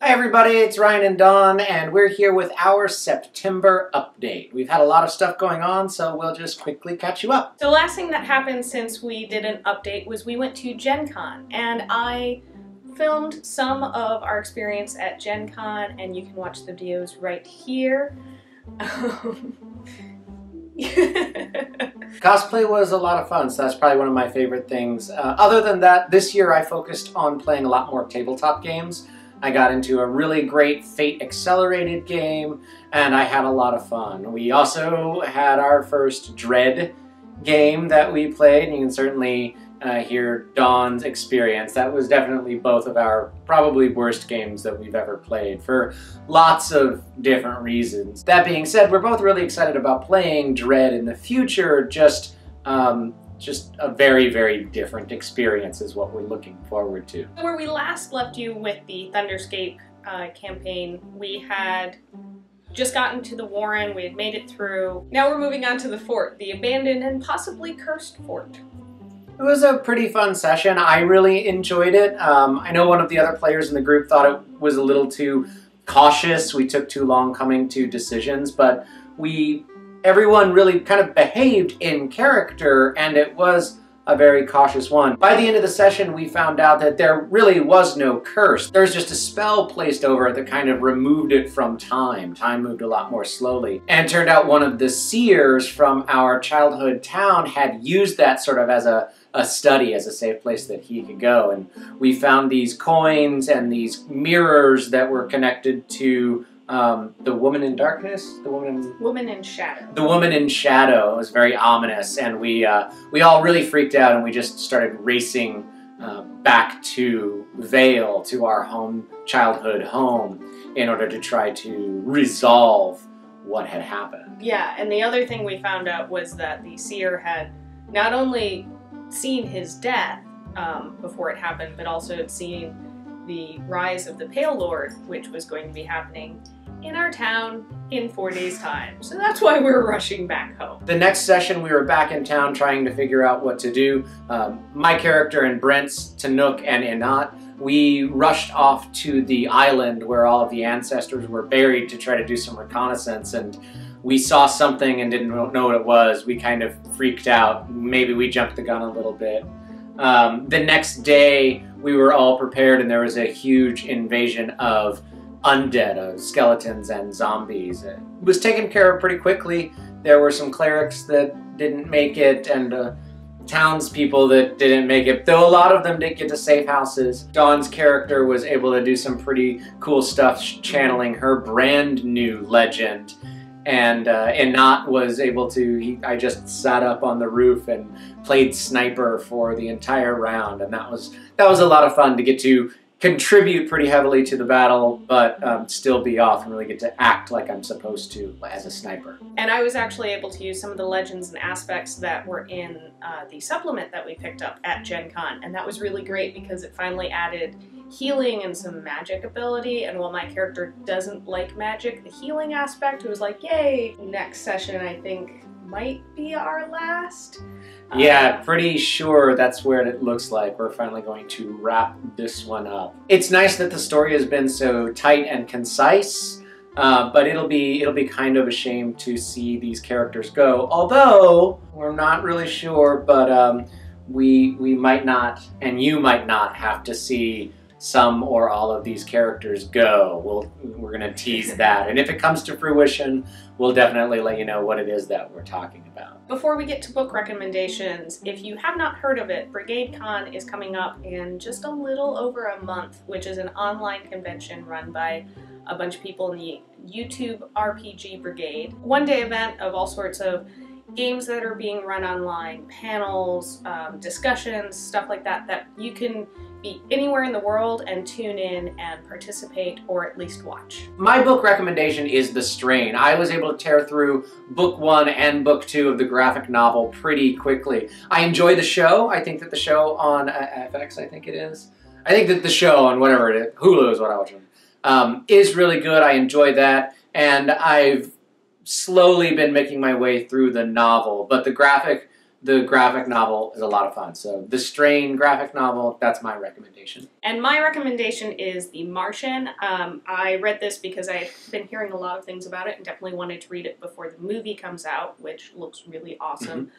Hi everybody, it's Ryan and Dawn, and we're here with our September update. We've had a lot of stuff going on, so we'll just quickly catch you up. The last thing that happened since we did an update was we went to Gen Con, and I filmed some of our experience at Gen Con, and you can watch the videos right here. Cosplay was a lot of fun, so that's probably one of my favorite things. Other than that, this year I focused on playing a lot more tabletop games. I got into a really great Fate Accelerated game, and I had a lot of fun. We also had our first Dread game that we played, and you can certainly hear Dawn's experience. That was definitely both of our probably worst games that we've ever played for lots of different reasons. That being said, we're both really excited about playing Dread in the future, just a very, very different experience is what we're looking forward to. Where we last left you with the Thunderscape campaign, we had just gotten to the Warren, we had made it through. Now we're moving on to the fort, the abandoned and possibly cursed fort. It was a pretty fun session. I really enjoyed it. I know one of the other players in the group thought it was a little too cautious. We took too long coming to decisions, but everyone really kind of behaved in character, and it was a very cautious one. By the end of the session, we found out that there really was no curse. There was just a spell placed over it that kind of removed it from time. Time moved a lot more slowly. And it turned out one of the seers from our childhood town had used that sort of as a study, as a safe place that he could go. And we found these coins and these mirrors that were connected to the woman in darkness? Woman in shadow. The woman in shadow. It was very ominous, and we all really freaked out, and we just started racing back to Vale, to our childhood home, in order to try to resolve what had happened. Yeah, and the other thing we found out was that the seer had not only seen his death before it happened, but also had seen the rise of the Pale Lord, which was going to be happening in our town in 4 days' time. So that's why we were rushing back home. The next session, we were back in town trying to figure out what to do. My character and Brent's, Tanook and Inat, we rushed off to the island where all of the ancestors were buried to try to do some reconnaissance, and we saw something and didn't know what it was. We kind of freaked out. Maybe we jumped the gun a little bit. The next day, we were all prepared, and there was a huge invasion of undead, of skeletons and zombies. It was taken care of pretty quickly. There were some clerics that didn't make it, and townspeople that didn't make it, though a lot of them did get to safe houses. Dawn's character was able to do some pretty cool stuff, channeling her brand new legend. And Inat was able to, I just sat up on the roof and played sniper for the entire round, and that was a lot of fun to get to contribute pretty heavily to the battle, but still be off and really get to act like I'm supposed to as a sniper. And I was actually able to use some of the legends and aspects that were in the supplement that we picked up at Gen Con, and that was really great because it finally added healing and some magic ability, and while my character doesn't like magic, the healing aspect was like, yay! Next session, I think, might be our last. Yeah, pretty sure that's where it looks like. We're finally going to wrap this one up. It's nice that the story has been so tight and concise, but it'll be kind of a shame to see these characters go. Although, we're not really sure, but we might not, and you might not, have to see some or all of these characters go. We're gonna tease that, and if it comes to fruition, we'll definitely let you know what it is that we're talking about. Before we get to book recommendations, if you have not heard of it, Brigade Con is coming up in just a little over a month, which is an online convention run by a bunch of people in the YouTube RPG Brigade. One-day event of all sorts of games that are being run online, panels, discussions, stuff like that, that you can be anywhere in the world and tune in and participate or at least watch. My book recommendation is The Strain. I was able to tear through book 1 and book 2 of the graphic novel pretty quickly. I enjoy the show. I think that the show on FX, I think it is. I think that the show on whatever it is, Hulu is what I watch, is really good. I enjoy that, and I've slowly been making my way through the novel, but the graphic the graphic novel is a lot of fun. So the Strain graphic novel, that's my recommendation. And my recommendation is The Martian. I read this because I've been hearing a lot of things about it and definitely wanted to read it before the movie comes out, which looks really awesome.